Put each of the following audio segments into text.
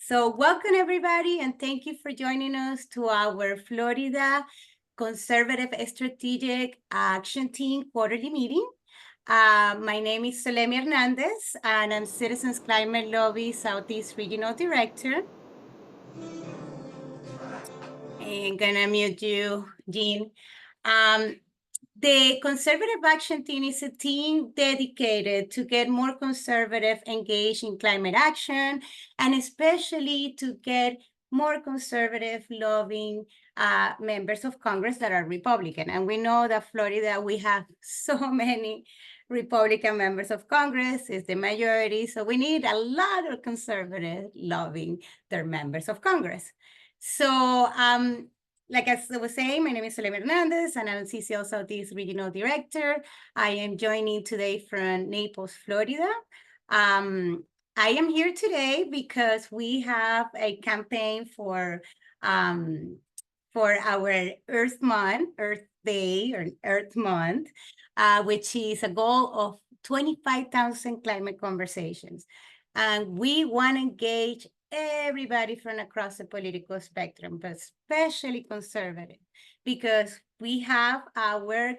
So welcome everybody, and thank you for joining us to our Florida Conservative Strategic Action Team quarterly meeting. My name is Selemi Hernandez, and I'm Citizens Climate Lobby Southeast Regional Director. I'm gonna mute you, Jean. The Conservative Action Team is a team dedicated to get more conservative engaged in climate action, and especially to get more conservative loving members of Congress that are Republican. And we know that Florida, we have so many Republican members of Congress, is the majority. So we need a lot of conservative loving their members of Congress. So like I was saying, my name is Selemi Hernandez, and I'm CCL Southeast Regional Director. I am joining today from Naples, Florida. I am here today because we have a campaign for our Earth Month, Earth Day, or Earth Month, which is a goal of 25,000 climate conversations. And we want to engage everybody from across the political spectrum, but especially conservative, because we have our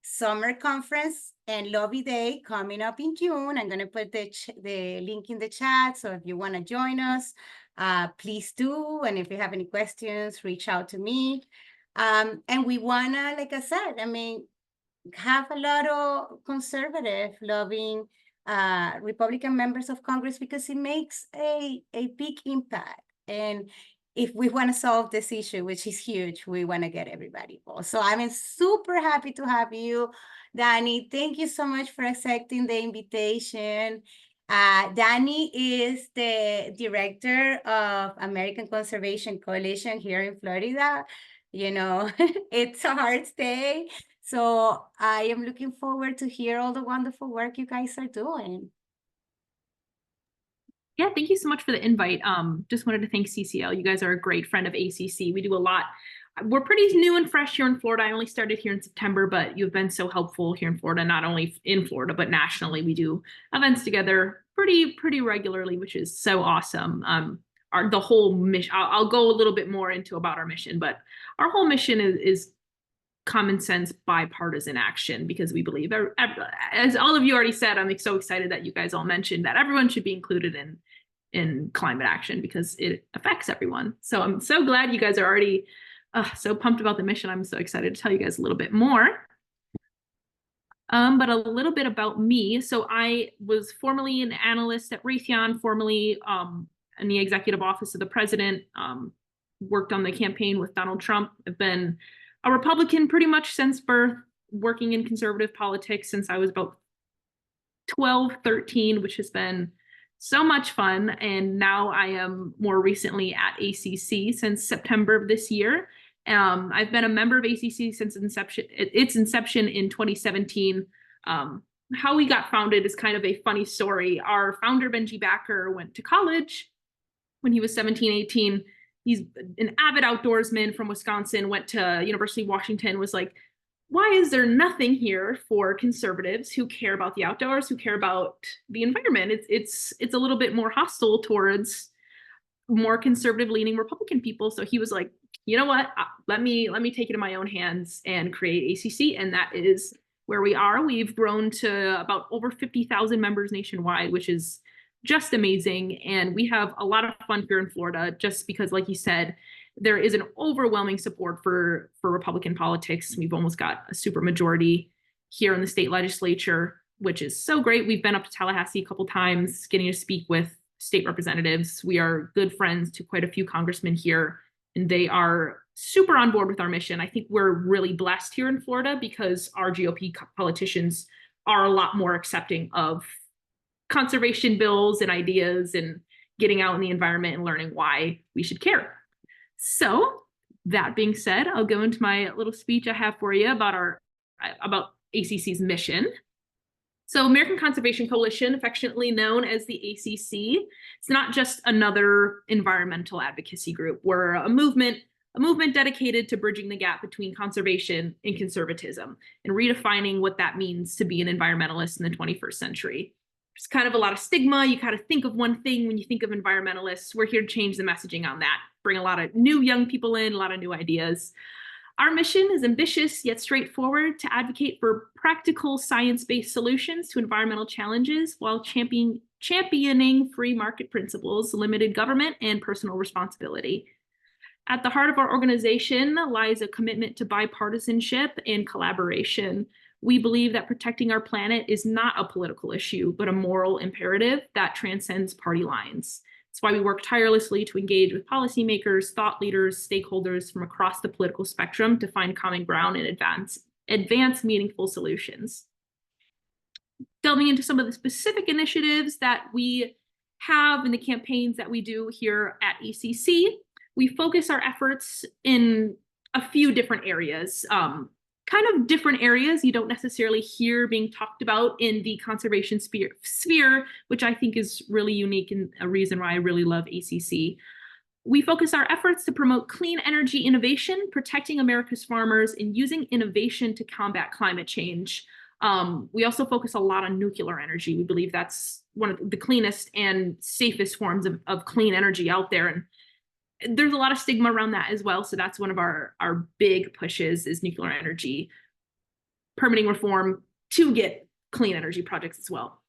summer conference and lobby day coming up in June. I'm going to put the link in the chat. So if you want to join us, please do. And if you have any questions, reach out to me. And we want to, like I said, have a lot of conservative loving Republican members of Congress, because it makes a big impact. And if we want to solve this issue, which is huge, we want to get everybody involved. So I'm super happy to have you, Danny. Thank you so much for accepting the invitation. Danny is the director of American Conservation Coalition here in Florida. You know, it's a hard day. So I am looking forward to hear all the wonderful work you guys are doing. Yeah, thank you so much for the invite. Just wanted to thank CCL. You guys are a great friend of ACC. We do a lot. We're pretty new and fresh here in Florida. I only started here in September, but you've been so helpful here in Florida, not only in Florida, but nationally. We do events together pretty regularly, which is so awesome. The whole mission, I'll go a little bit more into about our mission, but our whole mission is common sense bipartisan action, because we believe, as all of you already said, I'm so excited that you guys all mentioned that everyone should be included in climate action because it affects everyone. So I'm so glad you guys are already so pumped about the mission. I'm so excited to tell you guys a little bit more. But a little bit about me. So I was formerly an analyst at Raytheon, formerly in the executive office of the president, worked on the campaign with Donald Trump. I've been a Republican pretty much since birth, working in conservative politics since I was about 12, 13, which has been so much fun. And now I am more recently at ACC since September of this year. I've been a member of ACC since its inception in 2017. How we got founded is kind of a funny story. Our founder, Benji Backer, went to college when he was 17, 18. He's an avid outdoorsman from Wisconsin, went to University of Washington, was like, why is there nothing here for conservatives who care about the outdoors, who care about the environment? It's a little bit more hostile towards more conservative leaning Republican people. So he was like, you know what, let me take it in my own hands and create ACC. And that is where we are. We've grown to about over 50,000 members nationwide, which is just amazing. And we have a lot of fun here in Florida, just because, like you said, there is an overwhelming support for Republican politics. We've almost got a super majority here in the state legislature, which is so great. We've been up to Tallahassee a couple times, getting to speak with state representatives. We are good friends to quite a few congressmen here, and they are super on board with our mission. I think we're really blessed here in Florida because our GOP politicians are a lot more accepting of conservation bills and ideas and getting out in the environment and learning why we should care. So that being said, I'll go into my little speech I have for you about ACC's mission. So American Conservation Coalition, affectionately known as the ACC, it's not just another environmental advocacy group. We're a movement dedicated to bridging the gap between conservation and conservatism and redefining what that means to be an environmentalist in the 21st century. there's kind of a lot of stigma. You kind of think of one thing when you think of environmentalists. We're here to change the messaging on that, bring a lot of new young people in, a lot of new ideas. Our mission is ambitious yet straightforward: to advocate for practical science-based solutions to environmental challenges while championing free market principles, limited government, and personal responsibility. At the heart of our organization lies a commitment to bipartisanship and collaboration. We believe that protecting our planet is not a political issue, but a moral imperative that transcends party lines. That's why we work tirelessly to engage with policymakers, thought leaders, stakeholders from across the political spectrum to find common ground and advance meaningful solutions. Delving into some of the specific initiatives that we have in the campaigns that we do here at ACC, we focus our efforts in a few different areas, kind of different areas you don't necessarily hear being talked about in the conservation sphere, which I think is really unique and a reason why I really love ACC. We focus our efforts to promote clean energy innovation, protecting America's farmers, and using innovation to combat climate change. We also focus a lot on nuclear energy. We believe that's one of the cleanest and safest forms of clean energy out there. And there's a lot of stigma around that as well. So that's one of our big pushes is nuclear energy, permitting reform to get clean energy projects as well.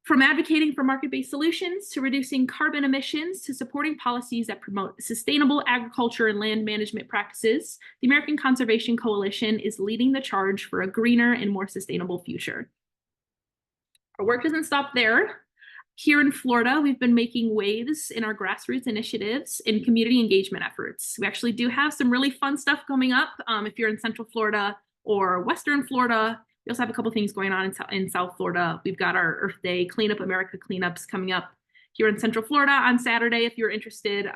From advocating for market-based solutions to reducing carbon emissions to supporting policies that promote sustainable agriculture and land management practices, the American Conservation Coalition is leading the charge for a greener and more sustainable future. Our work doesn't stop there. Here in Florida, we've been making waves in our grassroots initiatives and community engagement efforts. We actually do have some really fun stuff coming up. If you're in Central Florida or Western Florida, we also have a couple things going on in South Florida. We've got our Earth Day Clean Up America cleanups coming up here in Central Florida on Saturday. If you're interested,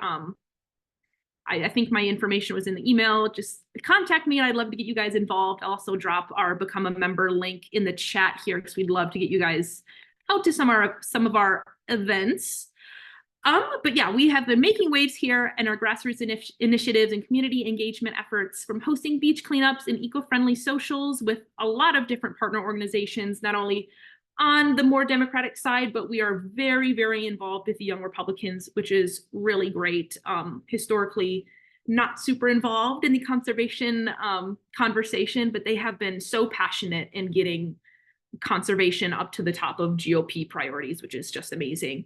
I think my information was in the email. Just contact me and I'd love to get you guys involved. I'll also drop our Become a Member link in the chat here because we'd love to get you guys out to some of our events. But yeah, we have been making waves here in our grassroots initiatives and community engagement efforts, from hosting beach cleanups and eco-friendly socials with a lot of different partner organizations, not only on the more Democratic side, but we are very, very involved with the Young Republicans, which is really great. Historically, not super involved in the conservation conversation, but they have been so passionate in getting conservation up to the top of GOP priorities, which is just amazing.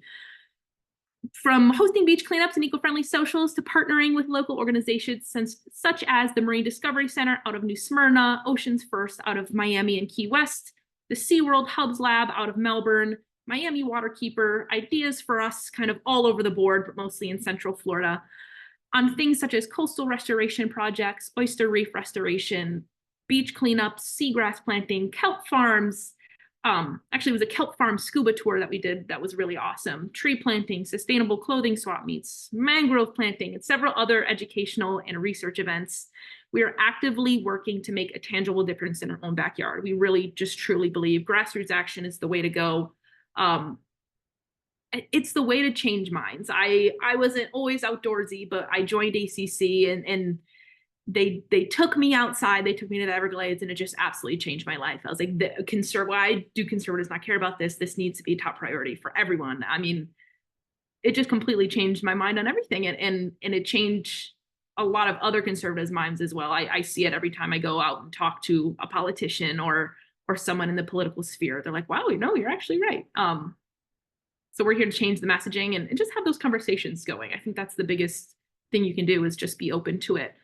From hosting beach cleanups and eco-friendly socials to partnering with local organizations such as the Marine Discovery Center out of New Smyrna, Oceans First out of Miami and Key West, the SeaWorld Hubs Lab out of Melbourne, Miami Waterkeeper, ideas for us kind of all over the board, but mostly in Central Florida, on things such as coastal restoration projects, oyster reef restoration, beach cleanups, seagrass planting, kelp farms. Actually, it was a kelp farm scuba tour that we did that was really awesome. Tree planting, sustainable clothing swap meets, mangrove planting, and several other educational and research events. We are actively working to make a tangible difference in our own backyard. We really just truly believe grassroots action is the way to go. It's the way to change minds. I wasn't always outdoorsy, but I joined ACC and they took me outside, they took me to the Everglades, and it just absolutely changed my life. I was like, why do conservatives not care about this? This needs to be a top priority for everyone. I mean, it just completely changed my mind on everything. And it changed a lot of other conservatives' minds as well. I see it every time I go out and talk to a politician or someone in the political sphere. They're like, wow, you're actually right. So we're here to change the messaging and just have those conversations going. I think that's the biggest thing you can do, is just be open to it.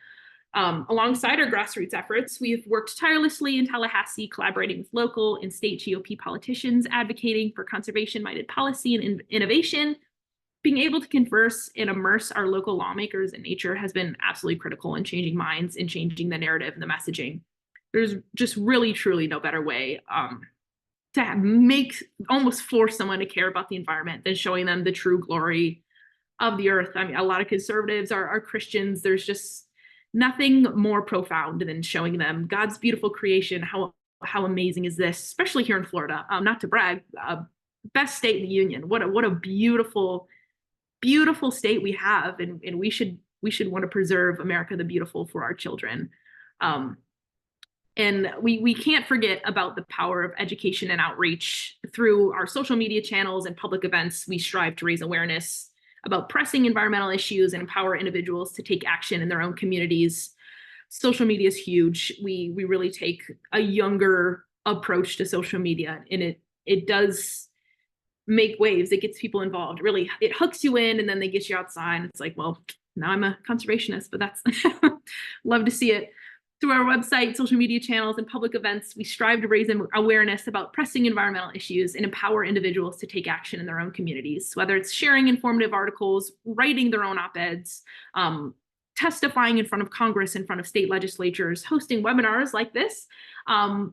Alongside our grassroots efforts, we have worked tirelessly in Tallahassee, collaborating with local and state GOP politicians, advocating for conservation-minded policy and innovation. Being able to converse and immerse our local lawmakers in nature has been absolutely critical in changing minds and changing the narrative and the messaging. There's just really, truly no better way to almost force someone to care about the environment than showing them the true glory of the earth. I mean, a lot of conservatives are Christians. There's just nothing more profound than showing them God's beautiful creation. How amazing is this, especially here in Florida? Not to brag, best state in the union. What a beautiful, beautiful state we have, and we should want to preserve America the Beautiful for our children. And we can't forget about the power of education and outreach. Through our social media channels and public events, we strive to raise awareness about pressing environmental issues and empower individuals to take action in their own communities. Social media is huge. We really take a younger approach to social media, and it does make waves. It gets people involved. Really, it hooks you in, and then they get you outside. It's like, well, now I'm a conservationist, but that's love to see it. Through our website, social media channels, and public events, we strive to raise awareness about pressing environmental issues and empower individuals to take action in their own communities, whether it's sharing informative articles, writing their own op-eds, testifying in front of Congress, in front of state legislatures, hosting webinars like this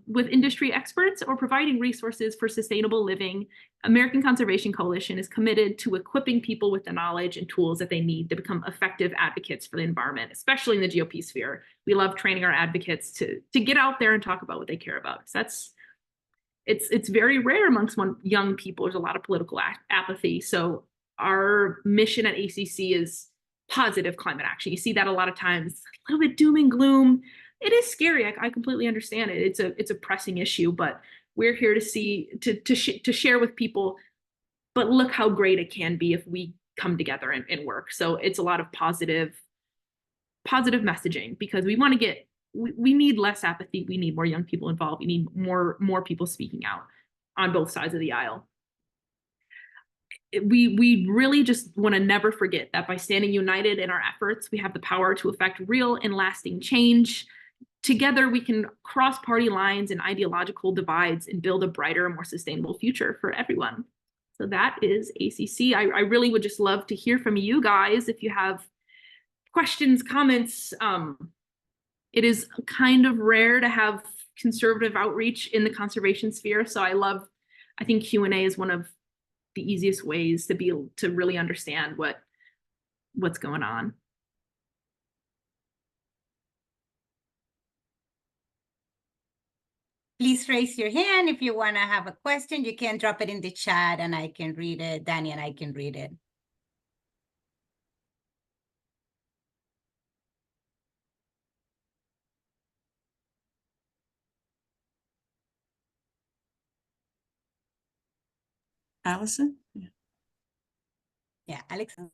with industry experts, or providing resources for sustainable living. American Conservation Coalition is committed to equipping people with the knowledge and tools that they need to become effective advocates for the environment, especially in the GOP sphere. We love training our advocates to get out there and talk about what they care about. So it's very rare amongst young people. There's a lot of political apathy. So our mission at ACC is positive climate action. You see that a lot of times, a little bit doom and gloom. It is scary. I completely understand it. It's a pressing issue, but we're here to share with people. But look how great it can be if we come together and work. So it's a lot of positive messaging, because we want to get. We need less apathy. We need more young people involved. We need more people speaking out on both sides of the aisle. We really just want to never forget that by standing united in our efforts, we have the power to effect real and lasting change. Together, we can cross party lines and ideological divides and build a brighter, more sustainable future for everyone. So that is ACC. I really would just love to hear from you guys if you have questions, comments. It is kind of rare to have conservative outreach in the conservation sphere. So I think Q&A is one of the easiest ways to be able to really understand what's going on. Please raise your hand if you want to have a question. You can drop it in the chat and I can read it. Danny and I can read it. Allison? Yeah, Alex. How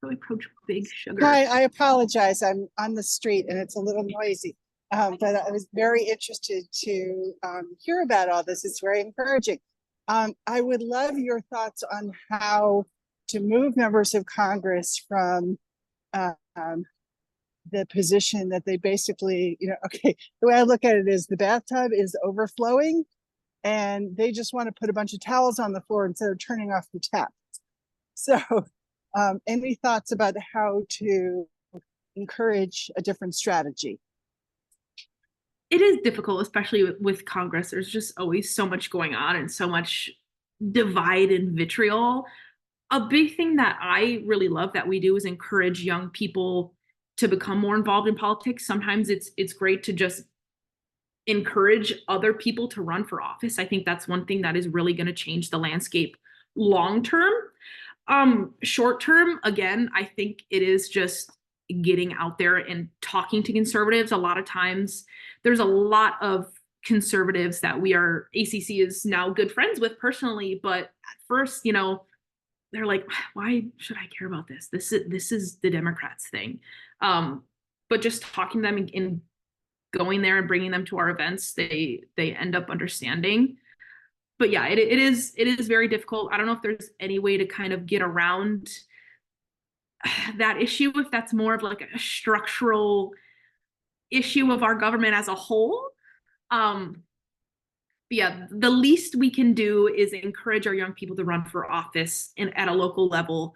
do we approach big sugar? Hi, I apologize. I'm on the street and it's a little noisy. But I was very interested to hear about all this. It's very encouraging. I would love your thoughts on how to move members of Congress from the position that they basically, okay, the way I look at it is the bathtub is overflowing and they just want to put a bunch of towels on the floor instead of turning off the tap. So any thoughts about how to encourage a different strategy? It is difficult, especially with Congress. There's just always so much going on and so much divide and vitriol. A big thing that I really love that we do is encourage young people to become more involved in politics. Sometimes it's great to just encourage other people to run for office. I think that's one thing that is really going to change the landscape long term. Short term, again, I think it is just getting out there and talking to conservatives. A lot of times there's a lot of conservatives that ACC is now good friends with personally, but at first, they're like, why should I care about this? This is the Democrats thing. But just talking to them and going there and bringing them to our events, they end up understanding. But yeah, it is very difficult. I don't know if there's any way to kind of get around that issue, if that's more of like a structural issue of our government as a whole. But yeah, the least we can do is encourage our young people to run for office at a local level.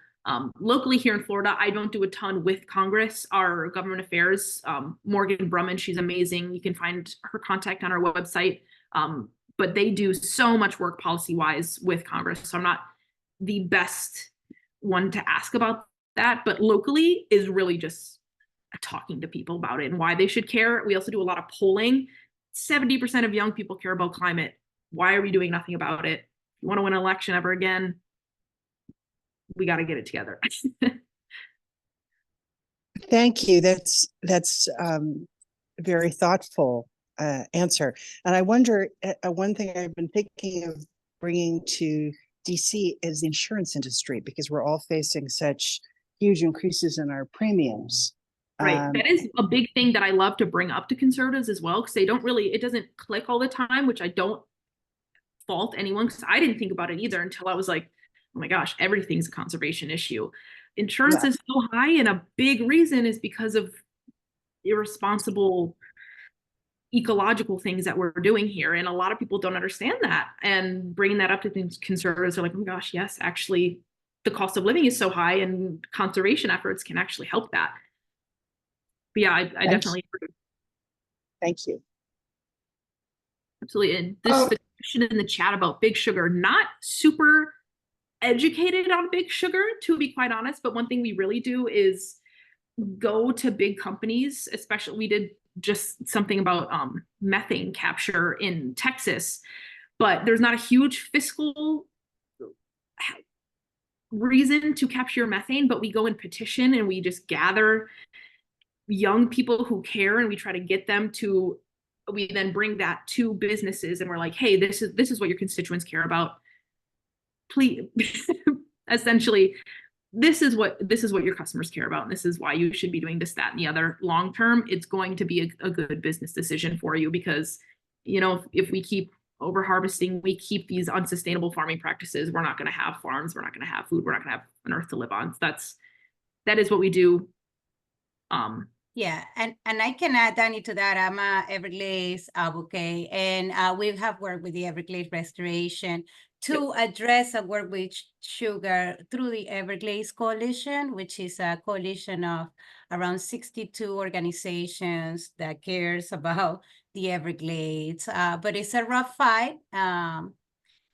Locally here in Florida, I don't do a ton with Congress. Our government affairs, Morgan Brumman, she's amazing. You can find her contact on our website. But they do so much work policy-wise with Congress. So I'm not the best one to ask about that, but locally is really just talking to people about it and why they should care. We also do a lot of polling. 70% of young people care about climate. Why are we doing nothing about it? If you want to win an election ever again, we got to get it together. Thank you. That's very thoughtful answer. And I wonder, one thing I've been thinking of bringing to DC is the insurance industry, because we're all facing such huge increases in our premiums. Right. That is a big thing that I love to bring up to conservatives as well, because they don't really, it doesn't click all the time, which I don't fault anyone, because I didn't think about it either until I was like, oh my gosh, everything's a conservation issue. Insurance is so high, and a big reason is because of irresponsible ecological things that we're doing here. And a lot of people don't understand that. And bringing that up to conservatives are like, oh my gosh, yes, actually, the cost of living is so high, and conservation efforts can actually help that. But yeah, I definitely agree. Thank you. Absolutely. And this the question in the chat about big sugar, not super educated on big sugar, to be quite honest. But one thing we really do is go to big companies, especially we did just something about methane capture in Texas, but there's not a huge fiscal reason to capture methane, but we go and petition, and we just gather young people who care, and we try to get them to, we then bring that to businesses, and we're like, hey, this is what your constituents care about. Please, essentially, this is what your customers care about, and this is why you should be doing this, that, and the other. Long term, it's going to be a good business decision for you, because, you know, if we keep over harvesting, we keep these unsustainable farming practices, we're not going to have farms, we're not going to have food, we're not going to have an earth to live on. So that is what we do. Yeah, and I can add, Danny, to that. I'm a Everglades advocate, and we have worked with the Everglades Restoration to address and work with sugar through the Everglades Coalition, which is a coalition of around 62 organizations that cares about the Everglades. But it's a rough fight.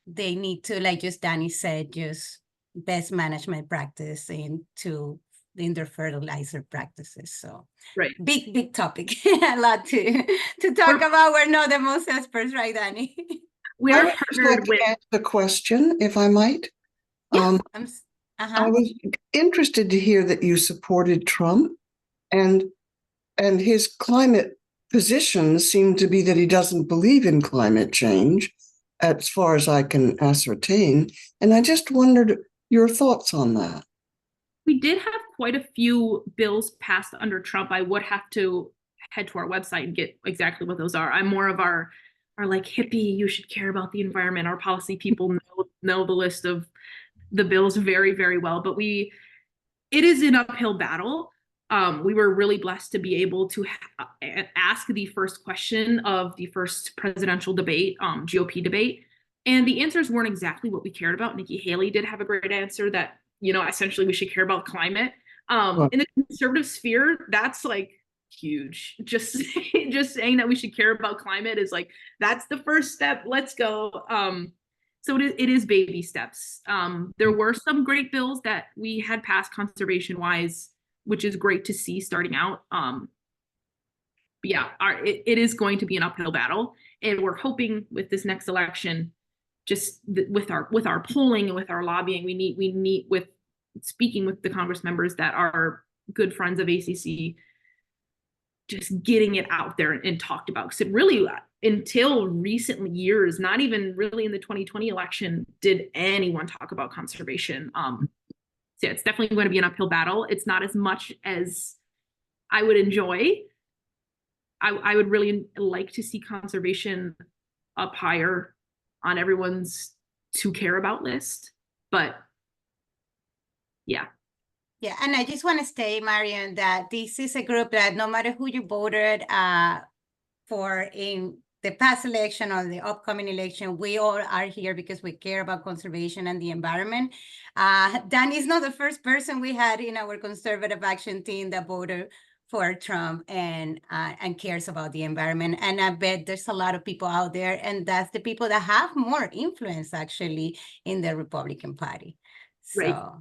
They need to, like just Danny said, just best management practice in their fertilizer practices. So right, big topic. A lot to talk about. We're not the most experts, right, Danny? We are partnered with the question, if I might. Yeah, I was interested to hear that you supported Trump, and his climate position seemed to be that he doesn't believe in climate change, as far as I can ascertain. And I just wondered your thoughts on that. We did have quite a few bills passed under Trump. I would have to head to our website and get exactly what those are. I'm more of our like hippie, you should care about the environment. Our policy people know the list of the bills very, very well, but it is an uphill battle. We were really blessed to be able to ask the first question of the first presidential debate, GOP debate, and the answers weren't exactly what we cared about. Nikki Haley did have a great answer that, you know, essentially we should care about climate. In the conservative sphere, that's like huge. Just saying that we should care about climate is like, that's the first step. Let's go. So it is baby steps. There were some great bills that we had passed conservation wise, which is great to see starting out. But yeah, it is going to be an uphill battle, and we're hoping with this next election, just with our polling and with our lobbying, we need with speaking with the Congress members that are good friends of ACC, just getting it out there and talked about. Because it really, until recent years, not even really in the 2020 election, did anyone talk about conservation. So yeah, it's definitely going to be an uphill battle. It's not as much as I would enjoy. I would really like to see conservation up higher on everyone's to care about list, but yeah. Yeah, and I just want to say, Marion, that this is a group that no matter who you voted for in the past election or the upcoming election, we all are here because we care about conservation and the environment. Danny is not the first person we had in our conservative action team that voted for Trump and cares about the environment. And I bet there's a lot of people out there, and that's the people that have more influence actually in the Republican Party. So. Right.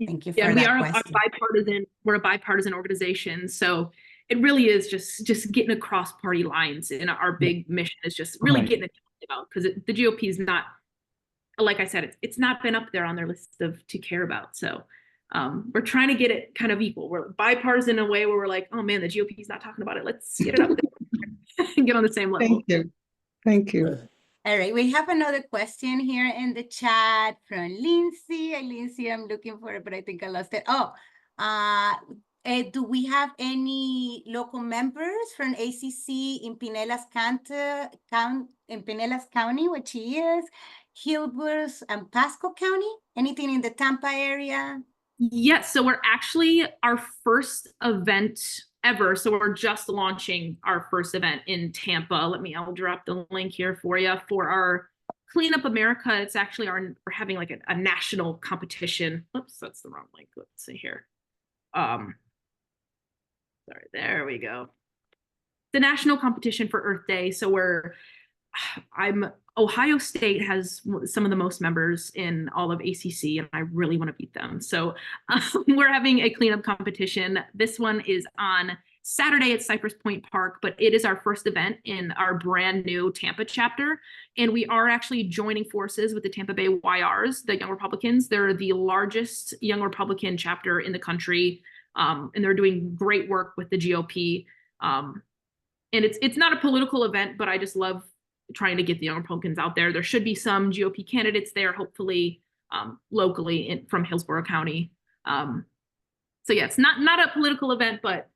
Thank you for that. We're a bipartisan organization. So it really is just getting across party lines. And our big mission is just really getting it about, because the GOP is not like I said, it's not been up there on their list of to care about. So we're trying to get it kind of equal. We're bipartisan in a way where we're like, oh man, the GOP is not talking about it. Let's get it up there and get on the same level. Thank you. Thank you. All right, we have another question here in the chat from Lindsay. Lindsay, I'm looking for it, but I think I lost it. Oh, do we have any local members from ACC in Pinellas County, which is Hillsborough and Pasco County? Anything in the Tampa area? Yes, so we're actually our first event ever. So we're just launching our first event in Tampa. I'll drop the link here for you for our Clean Up America. It's actually we're having like a national competition. Oops, that's the wrong link. Let's see here. Sorry, there we go. The national competition for Earth Day. So Ohio State has some of the most members in all of ACC, and I really want to beat them. So we're having a cleanup competition. This one is on Saturday at Cypress Point Park, but it is our first event in our brand new Tampa chapter. And we are actually joining forces with the Tampa Bay YRs, the Young Republicans. They're the largest Young Republican chapter in the country, and they're doing great work with the GOP. And it's not a political event, but I just love trying to get the Young Republicans out there. There should be some GOP candidates there, hopefully locally from Hillsborough County. So yeah, it's not a political event, but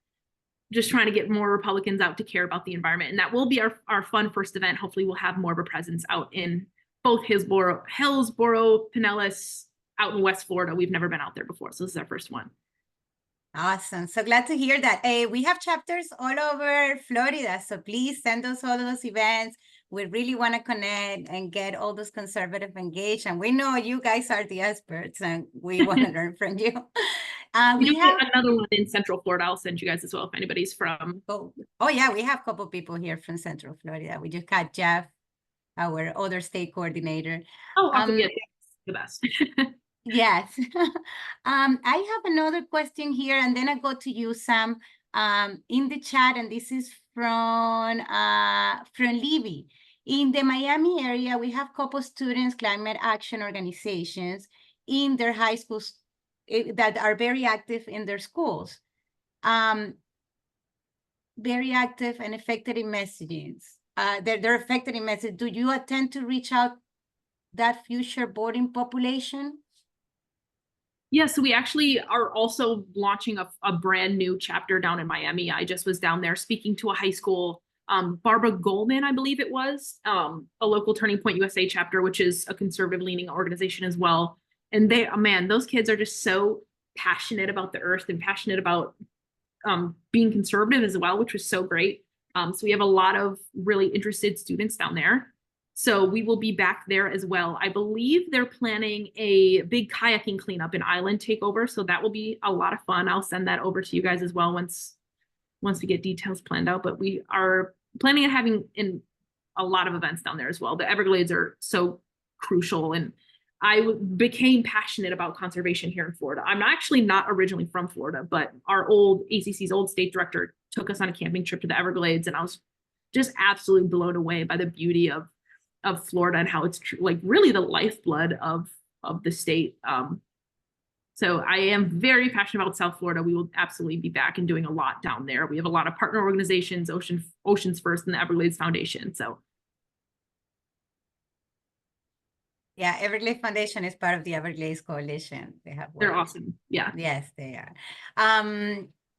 just trying to get more Republicans out to care about the environment. And that will be our fun first event. Hopefully we'll have more of a presence out in both Hillsborough, Pinellas, out in West Florida. We've never been out there before, so this is our first one. Awesome. So glad to hear that. We have chapters all over Florida, so please send us all those events. We really want to connect and get all those conservatives engaged. And we know you guys are the experts and we want to learn from you. We have another one in Central Florida. I'll send you guys as well if anybody's from. Oh yeah, we have a couple people here from Central Florida. We just got Jeff, our other state coordinator. Oh, awesome. Yeah, the best. Yes. I have another question here, and then I go to you, Sam, in the chat, and this is from Libby. In the Miami area, we have couple students, climate action organizations in their high schools that are very active in their schools. Very active and effective in messaging. They're effective in message. Do you attempt to reach out that future boarding population? Yeah, so we actually are also launching a brand new chapter down in Miami. I just was down there speaking to a high school, Barbara Goldman, I believe it was, a local Turning Point USA chapter, which is a conservative leaning organization as well. And those kids are just so passionate about the earth and passionate about being conservative as well, which was so great. So we have a lot of really interested students down there. So we will be back there as well. I believe they're planning a big kayaking cleanup and island takeover. So that will be a lot of fun. I'll send that over to you guys as well once we get details planned out. But we are planning on having a lot of events down there as well. The Everglades are so crucial. And I became passionate about conservation here in Florida. I'm actually not originally from Florida, but our ACC's old state director took us on a camping trip to the Everglades. And I was just absolutely blown away by the beauty of Florida and how it's like really the lifeblood of the state. So I am very passionate about South Florida. We will absolutely be back and doing a lot down there. We have a lot of partner organizations, Oceans First and the Everglades Foundation. So yeah, Everglades Foundation is part of the Everglades Coalition. They're awesome. Yeah. Yes, they are.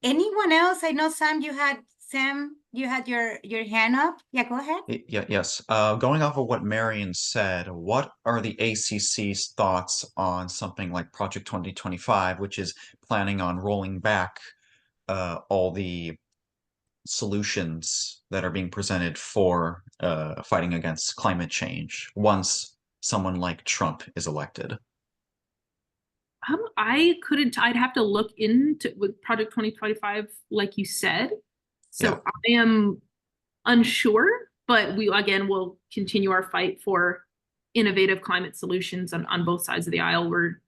Anyone else? I know Sam, you had your hand up. Yeah, go ahead. Yes. Going off of what Marion said, what are the ACC's thoughts on something like Project 2025, which is planning on rolling back all the solutions that are being presented for fighting against climate change once someone like Trump is elected? I'd have to look into with Project 2025, like you said. So Yeah. I am unsure, but we'll continue our fight for innovative climate solutions on both sides of the aisle. We're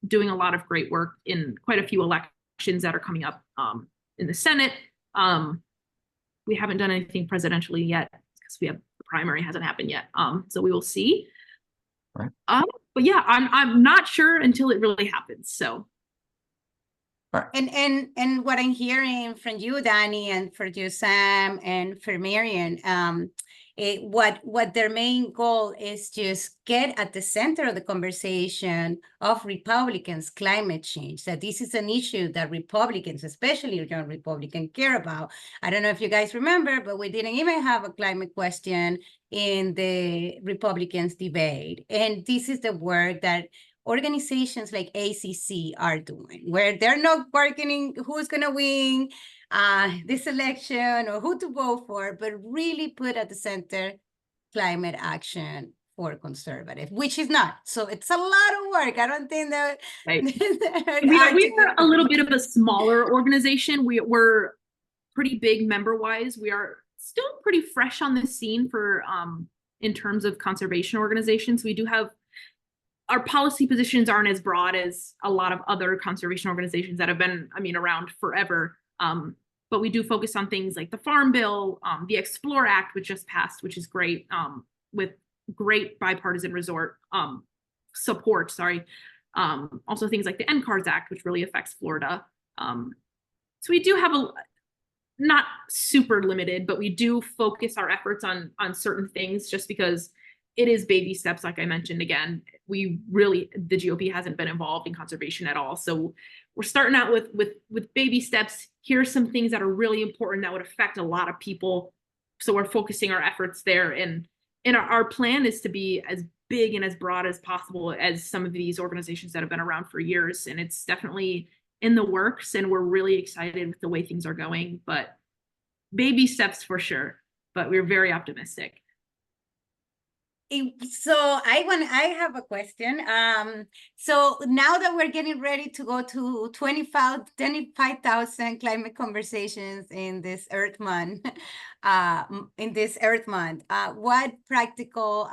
doing a lot of great work in quite a few elections that are coming up in the Senate. We haven't done anything presidentially yet because the primary hasn't happened yet. So we will see. Right. but yeah, I'm not sure until it really happens. So. And what I'm hearing from you, Danny, and for you, Sam, and for Marion, what their main goal is just get at the center of the conversation of Republicans, climate change. That this is an issue that Republicans, especially young Republicans, care about. I don't know if you guys remember, but we didn't even have a climate question in the Republicans debate. And this is the work that organizations like ACC are doing, where they're not bargaining who's going to win this election or who to vote for, but really put at the center climate action for conservative, which is not. So it's a lot of work. I don't think that Right. we are a little bit of a smaller organization. We're pretty big member-wise. We are still pretty fresh on the scene for in terms of conservation organizations. We do have our policy positions aren't as broad as a lot of other conservation organizations that have been, around forever. But we do focus on things like the Farm Bill, the Explore Act, which just passed, which is great, with great bipartisan support. Sorry. Also things like the NCARS Act, which really affects Florida. So we do have not super limited, but we do focus our efforts on certain things just because it is baby steps. Like I mentioned, again, the GOP hasn't been involved in conservation at all. So we're starting out with baby steps. Here are some things that are really important that would affect a lot of people. So we're focusing our efforts there. And our plan is to be as big and as broad as possible as some of these organizations that have been around for years. And it's definitely in the works, and we're really excited with the way things are going, but baby steps for sure, but we're very optimistic. So I have a question. So now that we're getting ready to go to 25,000 climate conversations in this Earth Month, what practical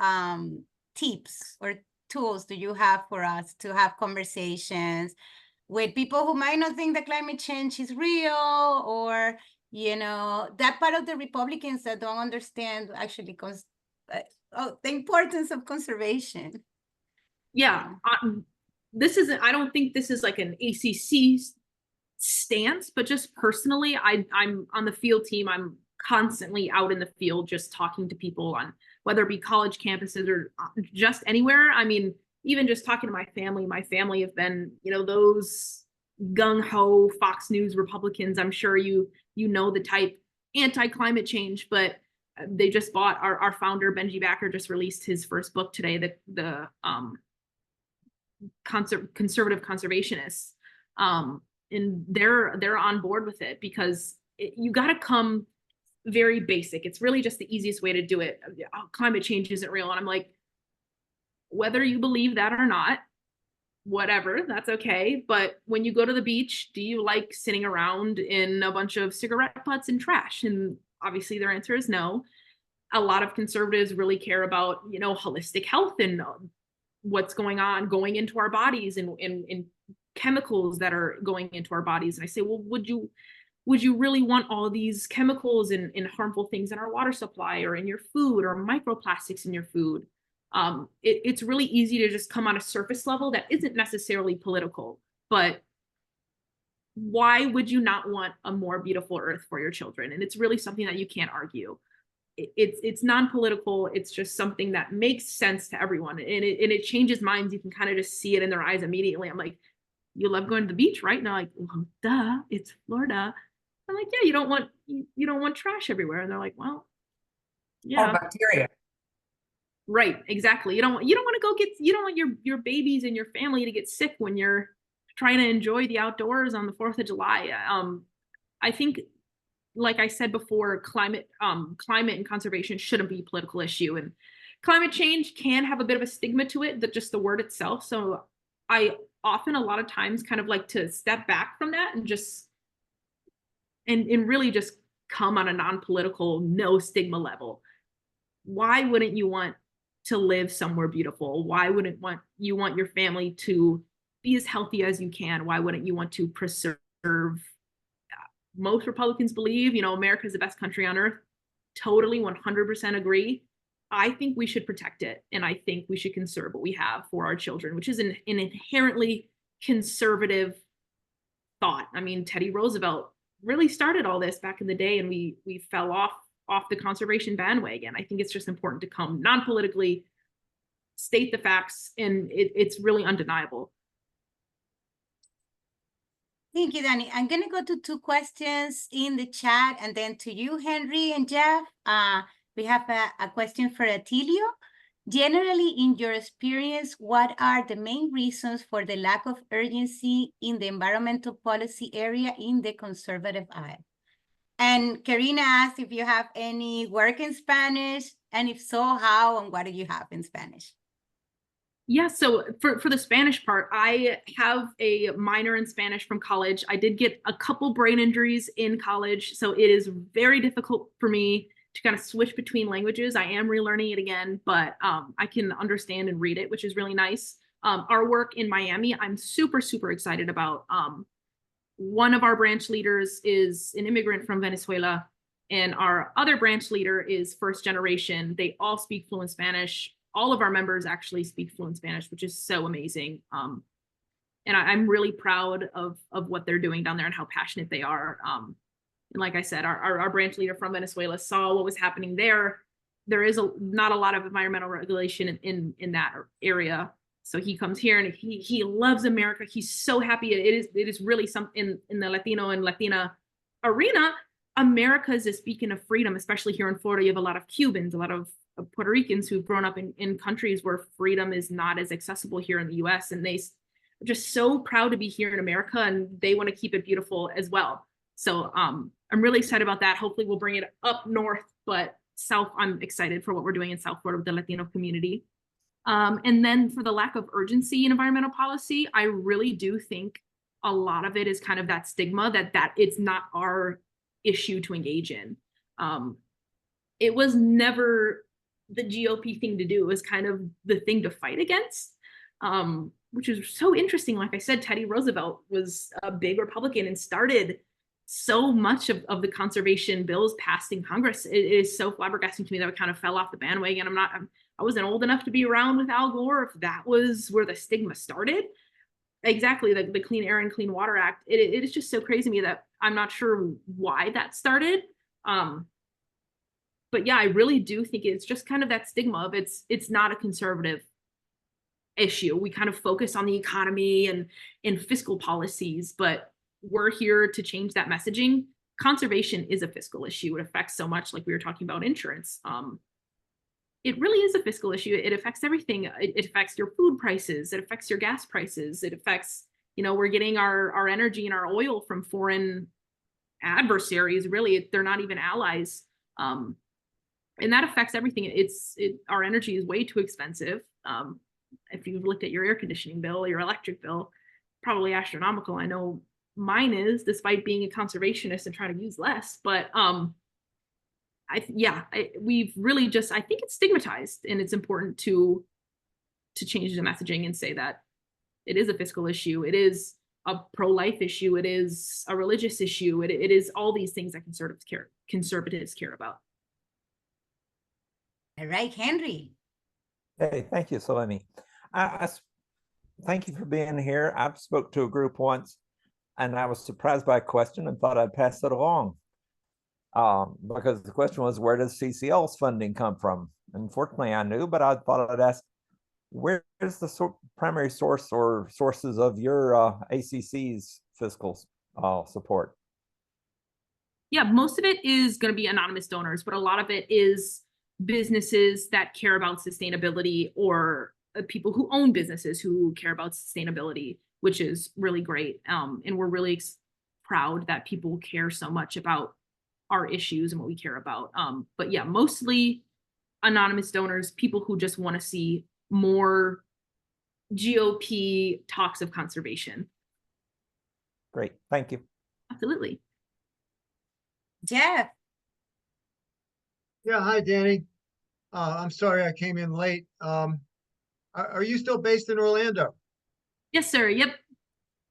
tips or tools do you have for us to have conversations with people who might not think that climate change is real, or, that part of the Republicans that don't understand actually the importance of conservation? Yeah, I don't think this is like an ACC stance, but just personally, I'm on the field team. I'm constantly out in the field, just talking to people on whether it be college campuses or just anywhere. Even just talking to my family have been, those gung-ho Fox News Republicans. I'm sure you know the type, anti-climate change, but they just bought our founder, Benji Backer, just released his first book today, the conservative conservationists. And they're on board with it because you got to come very basic. It's really just the easiest way to do it. Climate change isn't real. And I'm like, whether you believe that or not, whatever, that's okay. But when you go to the beach, do you like sitting around in a bunch of cigarette butts and trash? And obviously their answer is no. A lot of conservatives really care about, holistic health and what's going into our bodies and chemicals that are going into our bodies. And I say, well, would you really want all of these chemicals and harmful things in our water supply or in your food or microplastics in your food? It's really easy to just come on a surface level that isn't necessarily political, but why would you not want a more beautiful earth for your children? And it's really something that you can't argue. It's non-political. It's just something that makes sense to everyone, and it changes minds. You can kind of just see it in their eyes immediately. I'm like, you love going to the beach, right? And they're like, well, duh, it's Florida. I'm like, yeah, you don't want trash everywhere. And they're like, well, yeah, bacteria. Right, exactly. You don't want your babies and your family to get sick when you're trying to enjoy the outdoors on the 4th of July. I think, like I said before, climate and conservation shouldn't be a political issue, and climate change can have a bit of a stigma to it, that just the word itself. So I often, a lot of times, kind of like to step back from that and just and really just come on a non-political, no stigma level. Why wouldn't you want to live somewhere beautiful? Why wouldn't you want your family to be as healthy as you can? Why wouldn't you want to preserve? Most Republicans believe, America is the best country on earth. Totally 100% agree. I think we should protect it, and I think we should conserve what we have for our children, which is an inherently conservative thought. I mean, Teddy Roosevelt really started all this back in the day, and we fell off the conservation bandwagon. I think it's just important to come non-politically, state the facts, and it's really undeniable. Thank you, Danny. I'm going to go to 2 questions in the chat and then to you, Henry and Jeff. We have a question for Atilio. Generally, in your experience, what are the main reasons for the lack of urgency in the environmental policy area in the conservative aisle? And Karina asked if you have any work in Spanish, and if so, how and what do you have in Spanish? Yeah, so for the Spanish part, I have a minor in Spanish from college. I did get a couple brain injuries in college, so it is very difficult for me to kind of switch between languages. I am relearning it again, but I can understand and read it, which is really nice. Our work in Miami, I'm super, super excited about. One of our branch leaders is an immigrant from Venezuela, and our other branch leader is first generation. They all speak fluent Spanish. All of our members actually speak fluent Spanish, which is so amazing. And I'm really proud of what they're doing down there and how passionate they are. And like I said, our branch leader from Venezuela saw what was happening there. There is not a lot of environmental regulation in that area. So he comes here and he loves America. He's so happy. It is really something in the Latino and Latina arena. America is a beacon of freedom, especially here in Florida. You have a lot of Cubans, a lot of Puerto Ricans who've grown up in countries where freedom is not as accessible here in the US. And they are just so proud to be here in America, and they want to keep it beautiful as well. So I'm really excited about that. Hopefully we'll bring it up north, but south, I'm excited for what we're doing in South Florida with the Latino community. And then for the lack of urgency in environmental policy, I really do think a lot of it is kind of that stigma that it's not our issue to engage in. It was never the GOP thing to do. It was kind of the thing to fight against, which is so interesting. Like I said, Teddy Roosevelt was a big Republican and started so much of the conservation bills passed in Congress. It is so flabbergasting to me that we kind of fell off the bandwagon. I wasn't old enough to be around with Al Gore if that was where the stigma started. Exactly, the Clean Air and Clean Water Act. It is just so crazy to me that I'm not sure why that started. But yeah, I really do think it's just kind of that stigma of it's not a conservative issue. We kind of focus on the economy and fiscal policies, but we're here to change that messaging. Conservation is a fiscal issue. It affects so much, like we were talking about insurance. It really is a fiscal issue. It affects everything. It affects your food prices. It affects your gas prices. It affects, we're getting our energy and our oil from foreign adversaries. Really, they're not even allies. And that affects everything. Our energy is way too expensive. If you've looked at your air conditioning bill, your electric bill, probably astronomical. I know mine is, despite being a conservationist and trying to use less. But we've really just, I think it's stigmatized, and it's important to change the messaging and say that it is a fiscal issue. It is a pro-life issue. It is a religious issue. It is all these things that conservatives care about. All right, Henry. Hey, thank you, Selene. I thank you for being here. I've spoke to a group once, and I was surprised by a question and thought I'd pass it along. Because the question was, where does CCL's funding come from? Unfortunately, I knew, but I thought I'd ask, where is the primary source or sources of your ACC's fiscal support? Yeah, most of it is going to be anonymous donors, but a lot of it is businesses that care about sustainability, or people who own businesses who care about sustainability, which is really great. And we're really proud that people care so much about our issues and what we care about. But yeah, mostly anonymous donors, people who just want to see more GOP talks of conservation. Great, thank you. Absolutely. Jeff. Yeah, hi, Danny. I'm sorry I came in late. Are you still based in Orlando? Yes, sir. Yep.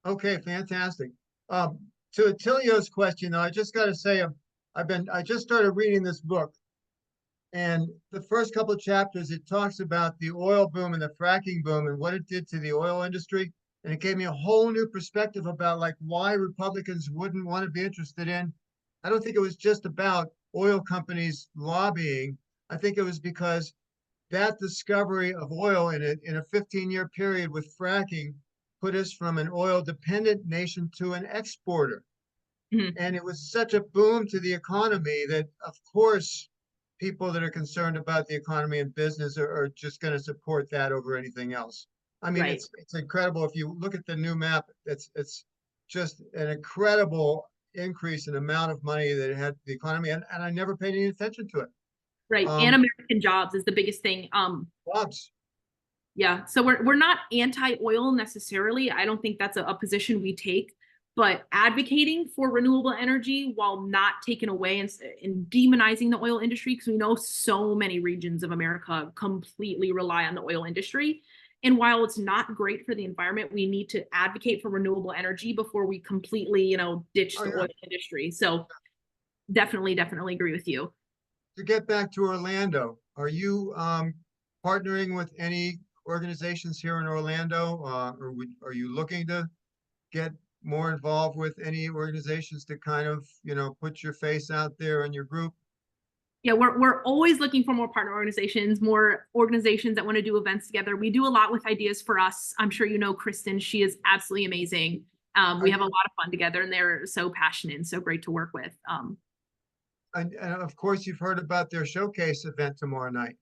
Okay, fantastic. To Atilio's question, I just got to say, I just started reading this book, And the first couple of chapters, it talks about the oil boom and the fracking boom and what it did to the oil industry. And it gave me a whole new perspective about like why Republicans wouldn't want to be interested in. I don't think it was just about oil companies lobbying. I think it was because that discovery of oil in a 15-year period with fracking put us from an oil dependent nation to an exporter. And it was such a boom to the economy that, of course, people that are concerned about the economy and business are just going to support that over anything else. I mean, Right. it's incredible. If you look at the new map, it's just an incredible increase in amount of money that it had to the economy, and I never paid any attention to it. Right. And American jobs is the biggest thing. Jobs. Yeah. So we're not anti-oil necessarily. I don't think that's a position we take, but advocating for renewable energy while not taking away and demonizing the oil industry, because we know so many regions of America completely rely on the oil industry. And while it's not great for the environment, we need to advocate for renewable energy before we completely, ditch the oil industry. So definitely agree with you. To get back to Orlando, are you partnering with any organizations here in Orlando, or are you looking to get more involved with any organizations to kind of, put your face out there and your group? Yeah, we're always looking for more partner organizations, more organizations that want to do events together. We do a lot with Ideas for Us. I'm sure you know Kristen. She is absolutely amazing. We have a lot of fun together, and they're so passionate and so great to work with. And of course, you've heard about their showcase event tomorrow night.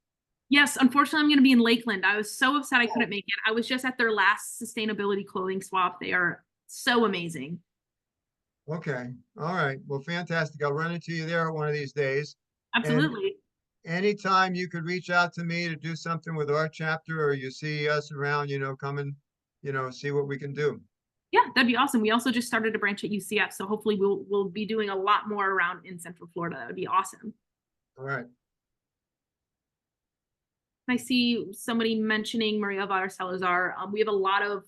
Yes, unfortunately, I'm going to be in Lakeland. I was so upset I couldn't make it. I was just at their last sustainability clothing swap. They are so amazing. Okay. All right. Well, fantastic. I'll run into you there one of these days. Absolutely. And anytime you could reach out to me to do something with our chapter, or you see us around, come and, see what we can do. Yeah, that'd be awesome. We also just started a branch at UCF, so hopefully we'll be doing a lot more around in Central Florida. That would be awesome. All right. I see somebody mentioning Maria Salazar. We have a lot of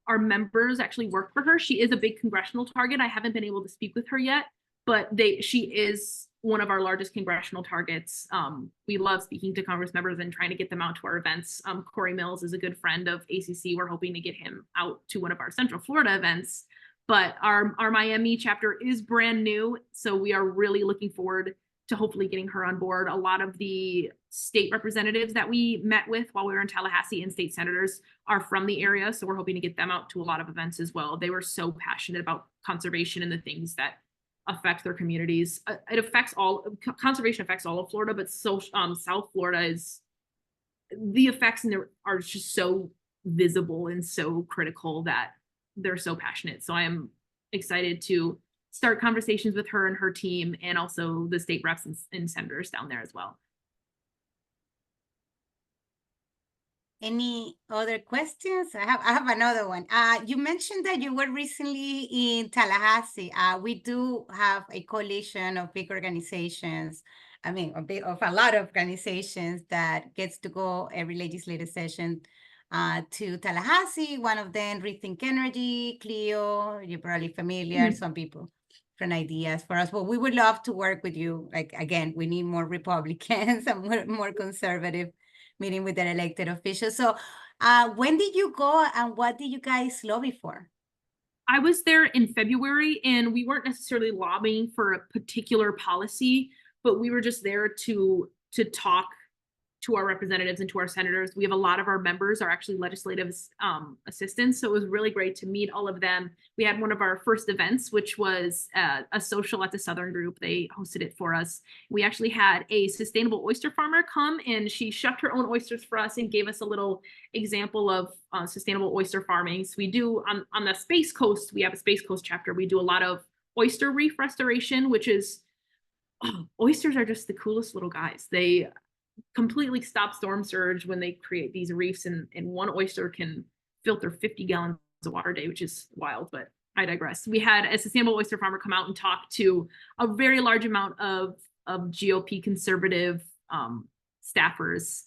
our members actually work for her. She is a big congressional target. I haven't been able to speak with her yet, but she is one of our largest congressional targets. We love speaking to Congress members and trying to get them out to our events. Corey Mills is a good friend of ACC. We're hoping to get him out to one of our Central Florida events. But our Miami chapter is brand new, so we are really looking forward to hopefully getting her on board. A lot of the state representatives that we met with while we were in Tallahassee and state senators are from the area, so we're hoping to get them out to a lot of events as well. They were so passionate about conservation and the things that affect their communities. Conservation affects all of Florida, but South Florida is, the effects in there are just so visible and so critical that they're so passionate. So I am excited to start conversations with her and her team, and also the state reps and senators down there as well. Any other questions? I have another one. You mentioned that you were recently in Tallahassee. We do have a coalition of big organizations. I mean, of a lot of organizations that gets to go every legislative session to Tallahassee. One of them, Rethink Energy, Clio. You're probably familiar. Some people from Ideas for Us. But we would love to work with you. Like, again, we need more Republicans and more conservative meeting with their elected officials. So when did you go and what did you guys lobby for? I was there in February, and we weren't necessarily lobbying for a particular policy, but we were just there to talk to our representatives and to our senators. We have a lot of our members are actually legislative assistants, so it was really great to meet all of them. We had one of our first events, which was a social at the Southern Group. They hosted it for us. We actually had a sustainable oyster farmer come, and she shucked her own oysters for us and gave us a little example of sustainable oyster farming. So we do on the Space Coast, we have a Space Coast chapter. We do a lot of oyster reef restoration, which is, oysters are just the coolest little guys. They completely stop storm surge when they create these reefs, and one oyster can filter 50 gallons of water a day, which is wild, but I digress. We had a sustainable oyster farmer come out and talk to a very large amount of GOP conservative staffers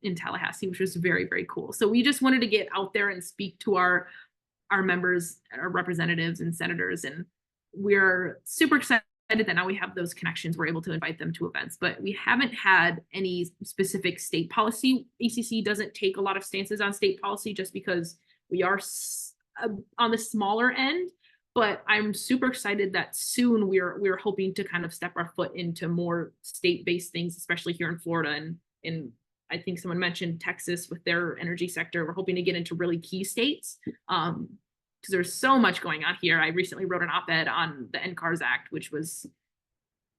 in Tallahassee, which was very, very cool. So we just wanted to get out there and speak to our members, our representatives and senators, and we're super excited that now we have those connections, we're able to invite them to events, but we haven't had any specific state policy. ACC doesn't take a lot of stances on state policy just because we are on the smaller end, but I'm super excited that soon we're hoping to kind of step our foot into more state-based things, especially here in Florida, and I think someone mentioned Texas with their energy sector. We're hoping to get into really key states. Because there's so much going on here. I recently wrote an op-ed on the NCARS Act, which was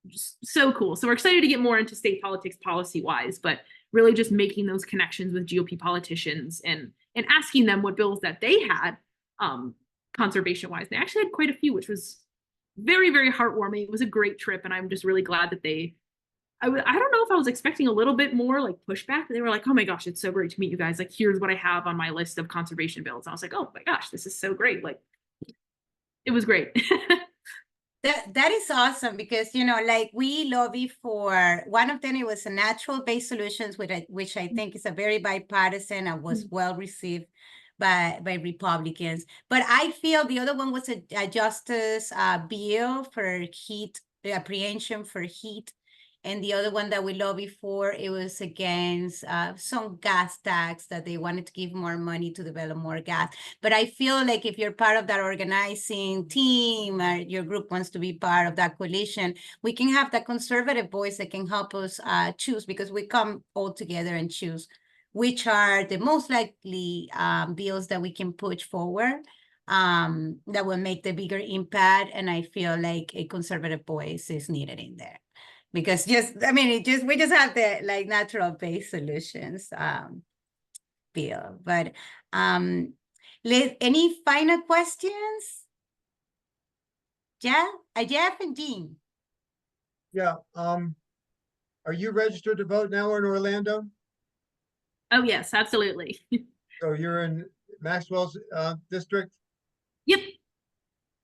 just so cool. So we're excited to get more into state politics policy-wise, but really just making those connections with GOP politicians and asking them what bills that they had conservation-wise. They actually had quite a few, which was very, very heartwarming. It was a great trip, and I'm just really glad that I don't know if I was expecting a little bit more like pushback. They were like, oh my gosh, it's so great to meet you guys. Like, here's what I have on my list of conservation bills. And I was like, oh my gosh, this is so great. Like, it was great. That is awesome because, you know, like we lobby for one of them, it was a natural-based solutions, which I think is a very bipartisan and was well received by Republicans. But I feel the other one was a justice bill for heat, apprehension for heat. And the other one that we lobbied for, it was against some gas tax that they wanted to give more money to develop more gas. But I feel like if you're part of that organizing team or your group wants to be part of that coalition, we can have that conservative voice that can help us choose, because we come all together and choose which are the most likely bills that we can push forward that will make the bigger impact. And I feel like a conservative voice is needed in there. Because we just have the like natural-based solutions bill. But any final questions? Jeff and Dean. Yeah, are you registered to vote now in Orlando? Oh yes, absolutely. So you're in Maxwell's district? Yep.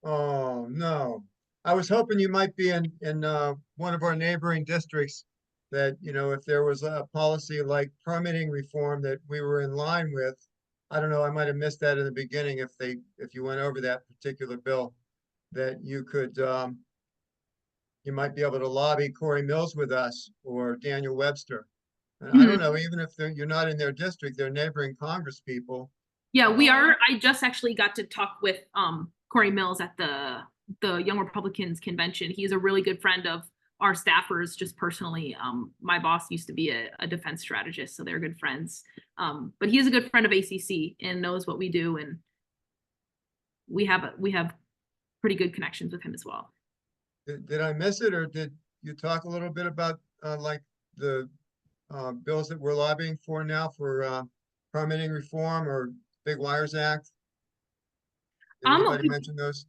Oh, no. I was hoping you might be in one of our neighboring districts, that, you know, if there was a policy like permitting reform that we were in line with. I don't know, I might have missed that in the beginning if you went over that particular bill, that you could, you might be able to lobby Corey Mills with us or Daniel Webster. And I don't know, even if you're not in their district, they're neighboring Congress people. Yeah, we are. I just actually got to talk with Corey Mills at the Young Republicans convention. He's a really good friend of our staffers, just personally. My boss used to be a defense strategist, so they're good friends. But he is a good friend of ACC and knows what we do, and we have pretty good connections with him as well. Did I miss it, or did you talk a little bit about like the bills that we're lobbying for now for permitting reform or Big Wires Act? Did anybody mention those?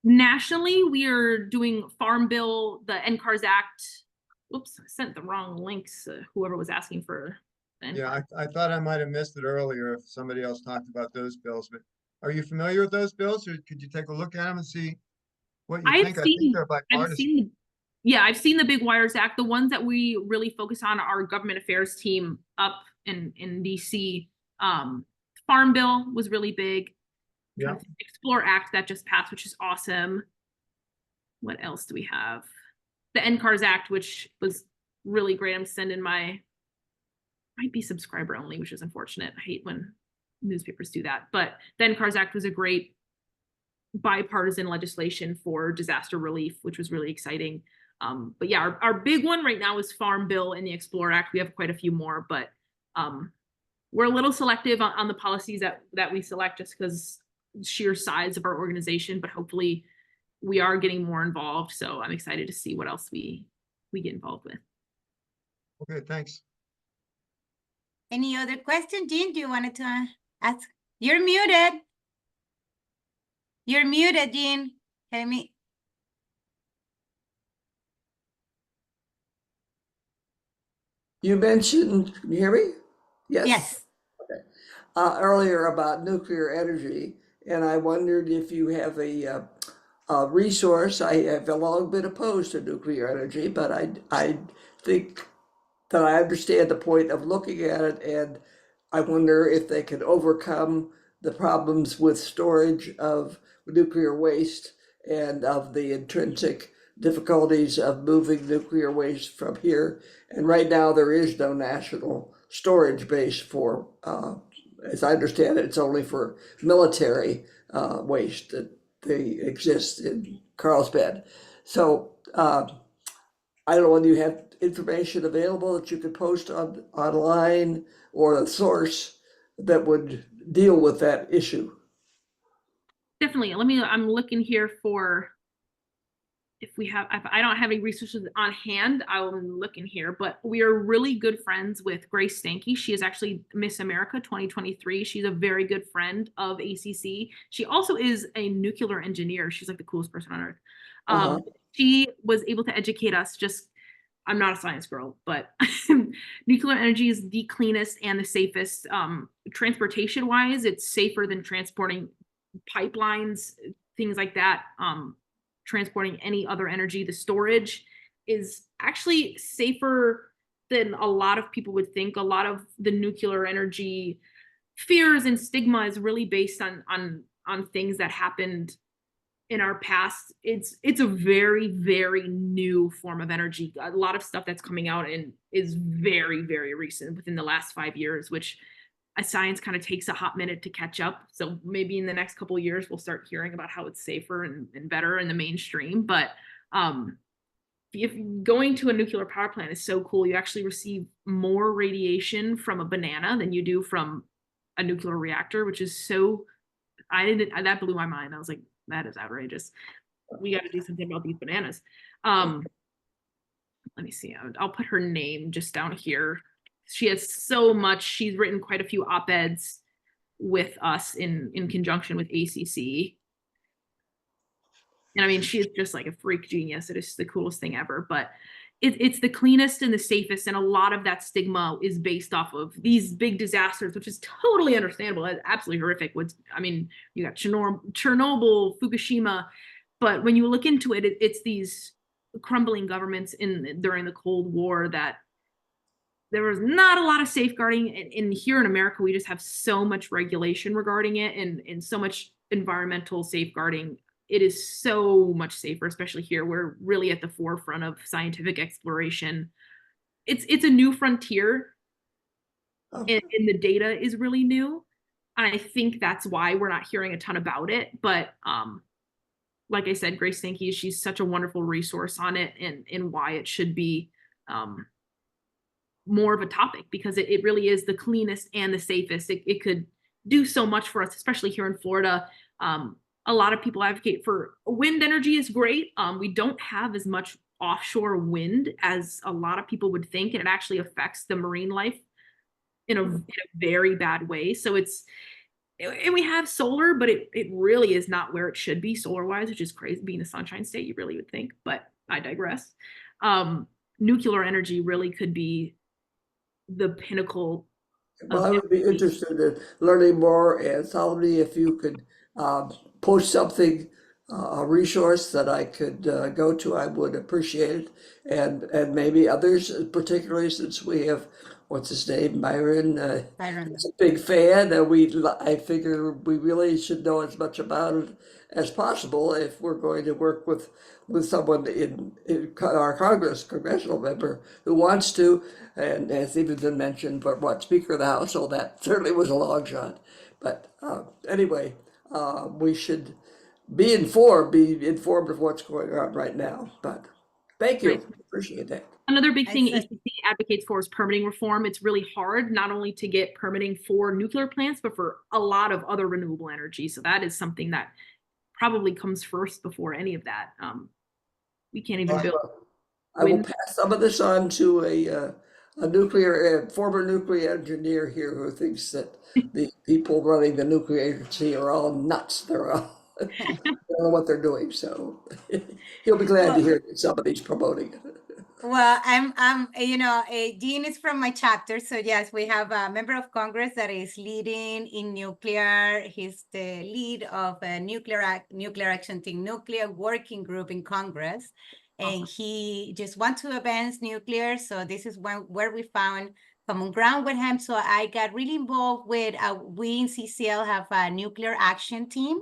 Nationally, we are doing Farm Bill, the NCARS Act. Oops, I sent the wrong links. Whoever was asking for. Yeah, I thought I might have missed it earlier if somebody else talked about those bills. But are you familiar with those bills, or could you take a look at them and see what you think? I think they're bipartisan. I've seen the Big Wires Act. The ones that we really focus on our government affairs team up in DC. Farm Bill was really big. Yeah. Explore Act that just passed, which is awesome. What else do we have? The NCARS Act, which was really great. I'm sending might be subscriber only, which is unfortunate. I hate when newspapers do that. But the NCARS Act was a great bipartisan legislation for disaster relief, which was really exciting. But yeah, our big one right now is Farm Bill and the Explore Act. We have quite a few more, but we're a little selective on the policies that we select just because sheer size of our organization, but hopefully we are getting more involved. So I'm excited to see what else we get involved with. Okay, thanks. Any other question? Dean, do you want to ask? You're muted. You're muted, Dean. Hear me? You mentioned, can you hear me? Yes. Yes. Okay. Earlier about nuclear energy, and I wondered if you have a resource. I have long been opposed to nuclear energy, but I think that I understand the point of looking at it, and I wonder if they can overcome the problems with storage of nuclear waste and of the intrinsic difficulties of moving nuclear waste from here. And right now, there is no national storage base for, as I understand it, it's only for military waste that they exist in Carlsbad. So I don't know whether you have information available that you could post online or a source that would deal with that issue. Definitely. I'm looking here for if I don't have any resources on hand, I'm looking here, but we are really good friends with Grace Stanke. She is actually Miss America 2023. She's a very good friend of ACC. She also is a nuclear engineer. She's like the coolest person on earth. She was able to educate us. I'm not a science girl, but nuclear energy is the cleanest and the safest. Transportation wise, it's safer than transporting pipelines, things like that. Transporting any other energy. The storage is actually safer than a lot of people would think. A lot of the nuclear energy fears and stigma is really based on things that happened in our past. It's a very, very new form of energy. A lot of stuff that's coming out and is very, very recent within the last 5 years, which science kind of takes a hot minute to catch up. So maybe in the next couple of years, we'll start hearing about how it's safer and better in the mainstream. But if going to a nuclear power plant is so cool, you actually receive more radiation from a banana than you do from a nuclear reactor, which is so, that blew my mind. I was like, that is outrageous. We got to do something about these bananas. Let me see. I'll put her name just down here. She has so much. She's written quite a few op-eds with us in conjunction with ACC. And I mean, she is just like a freak genius. It is the coolest thing ever. But it's the cleanest and the safest. And a lot of that stigma is based off of these big disasters, which is totally understandable. It's absolutely horrific. You got Chernobyl, Fukushima. But when you look into it, it's these crumbling governments during the Cold War that there was not a lot of safeguarding. In here in America, we just have so much regulation regarding it and so much environmental safeguarding. It is so much safer, especially here. We're really at the forefront of scientific exploration. It's a new frontier, and the data is really new. And I think that's why we're not hearing a ton about it. But like I said, Grace Stanke, she's such a wonderful resource on it and why it should be more of a topic, because it really is the cleanest and the safest. It could do so much for us, especially here in Florida. A lot of people advocate for wind energy is great. We don't have as much offshore wind as a lot of people would think, and it actually affects the marine life in a very bad way. So and we have solar, but it really is not where it should be solar wise, which is crazy. Being a sunshine state, you really would think, but I digress. Nuclear energy really could be the pinnacle. Well, I would be interested in learning more, and Solomon, if you could post something, a resource that I could go to, I would appreciate it. And maybe others, particularly since we have, what's his name, Byron? Byron. Is a big fan, and I figure we really should know as much about it as possible if we're going to work with someone in our congressional member who wants to, and has even been mentioned for Speaker of the House. So that certainly was a long shot. But anyway, we should be informed of what's going on right now. But thank you, appreciate that. Another big thing ACC advocates for is permitting reform. It's really hard not only to get permitting for nuclear plants, but for a lot of other renewable energy. So that is something that probably comes first before any of that. We can't even build. I will pass some of this on to a former nuclear engineer here who thinks that the people running the nuclear agency are all nuts. They're all I don't know what they're doing. So he'll be glad to hear that somebody's promoting it. Well, Dean is from my chapter. So yes, we have a member of Congress that is leading in nuclear. He's the lead of a nuclear action team, nuclear working group in Congress. And he just wants to advance nuclear. So this is where we found common ground with him. So I got really involved with, we in CCL have a nuclear action team,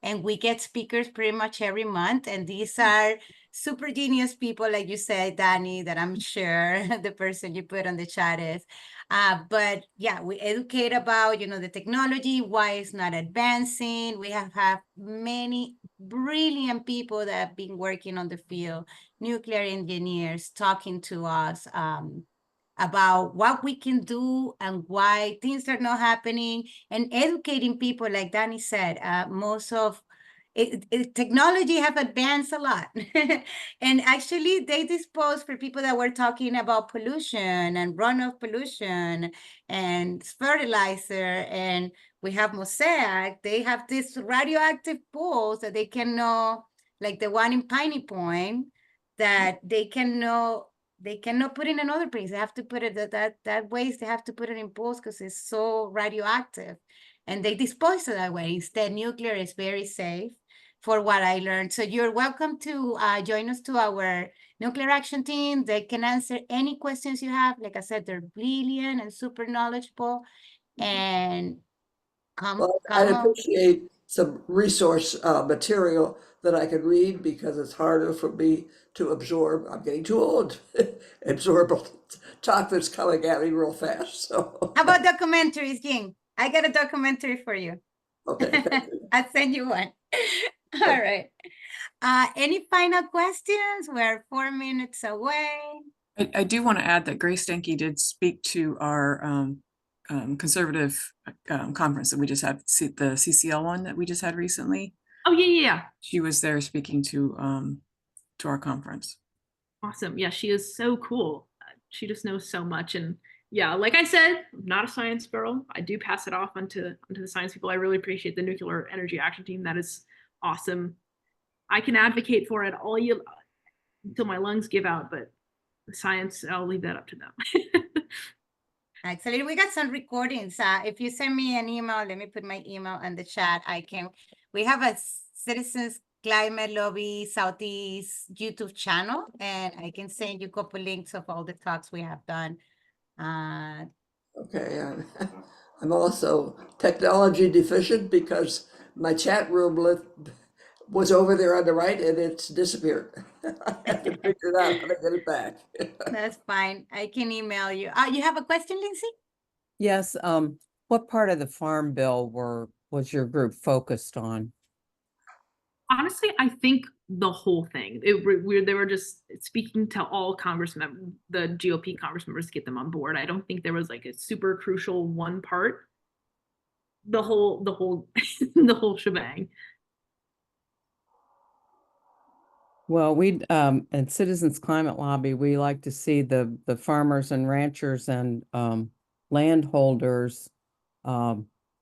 and we get speakers pretty much every month. And these are super genius people, like you said, Danny, that I'm sure the person you put on the chat is. But yeah, we educate about, the technology, why it's not advancing. We have many brilliant people that have been working on the field, nuclear engineers talking to us about what we can do and why things are not happening, and educating people, like Danny said. Most of technology have advanced a lot. And actually they dispose, for people that were talking about pollution and runoff pollution and fertilizer, and we have Mosaic, they have this radioactive pools that they can know, like the one in Piney Point, that they cannot put in another place. They have to put it, that waste, they have to put it in pools because it's so radioactive, and they dispose it that way. Instead, nuclear is very safe, for what I learned. So you're welcome to join us to our nuclear action team. They can answer any questions you have. Like I said, they're brilliant and super knowledgeable. And Well, I'd appreciate some resource material that I could read, because it's harder for me to absorb. I'm getting too old. Absorb talk that's coming at me real fast. So how about documentaries, Jing? I got a documentary for you. okay, thank you. I'll send you one. All right. Any final questions? We're 4 minutes away. I do want to add that Grace Stanke did speak to our conservative conference that we just had, the CCL one that we just had recently. Oh, yeah. She was there speaking to our conference. Awesome. Yeah, she is so cool. She just knows so much. And yeah, like I said, I'm not a science girl. I do pass it off onto the science people. I really appreciate the nuclear energy action team. That is awesome. I can advocate for it all you until my lungs give out, but the science, I'll leave that up to them. Excellent. We got some recordings. If you send me an email, let me put my email in the chat. We have a Citizens Climate Lobby Southeast YouTube channel, and I can send you a couple links of all the talks we have done. Okay, I'm also technology deficient, because my chat room was over there on the right and it's disappeared. I have to figure out how to get it back. That's fine. I can email you. You have a question, Lindsay? Yes. What part of the Farm Bill was your group focused on? Honestly, I think the whole thing. They were just speaking to all congressmen, the GOP congress members, to get them on board. I don't think there was like a super crucial one part. The whole the whole shebang. Well, we at Citizens Climate Lobby, we like to see the farmers and ranchers and landholders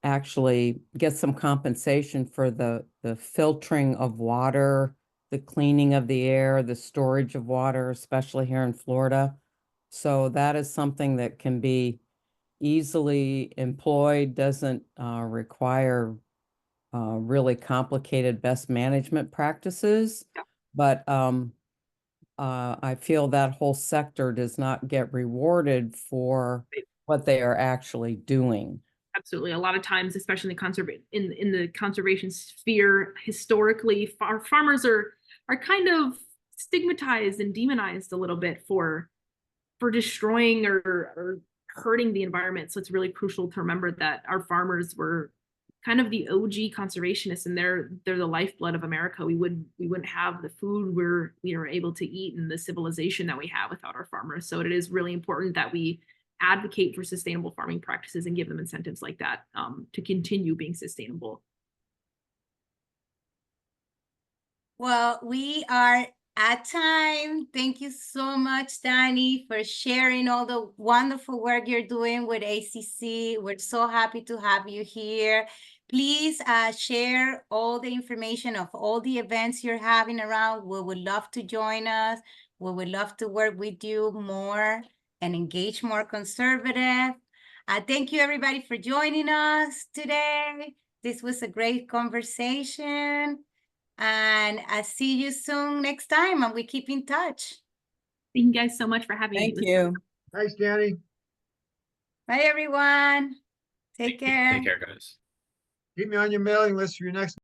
actually get some compensation for the filtering of water, the cleaning of the air, the storage of water, especially here in Florida. So that is something that can be easily employed, doesn't require really complicated best management practices. Yeah. But I feel that whole sector does not get rewarded for what they are actually doing. Absolutely. A lot of times, especially in the conservation sphere, historically, farmers are kind of stigmatized and demonized a little bit for destroying or hurting the environment. So it's really crucial to remember that our farmers were kind of the OG conservationists, and they're the lifeblood of America. We wouldn't have the food we are able to eat and the civilization that we have without our farmers. So it is really important that we advocate for sustainable farming practices and give them incentives like that to continue being sustainable. Well, we are at time. Thank you so much, Danny, for sharing all the wonderful work you're doing with ACC. We're so happy to have you here. Please share all the information of all the events you're having around. We would love to join us. We would love to work with you more and engage more conservative. Thank you, everybody, for joining us today. This was a great conversation. And I see you soon next time, and we keep in touch. Thank you guys so much for having me. Thank you. Thanks, Danny. Bye, everyone. Take care. Take care, guys. Keep me on your mailing list for your next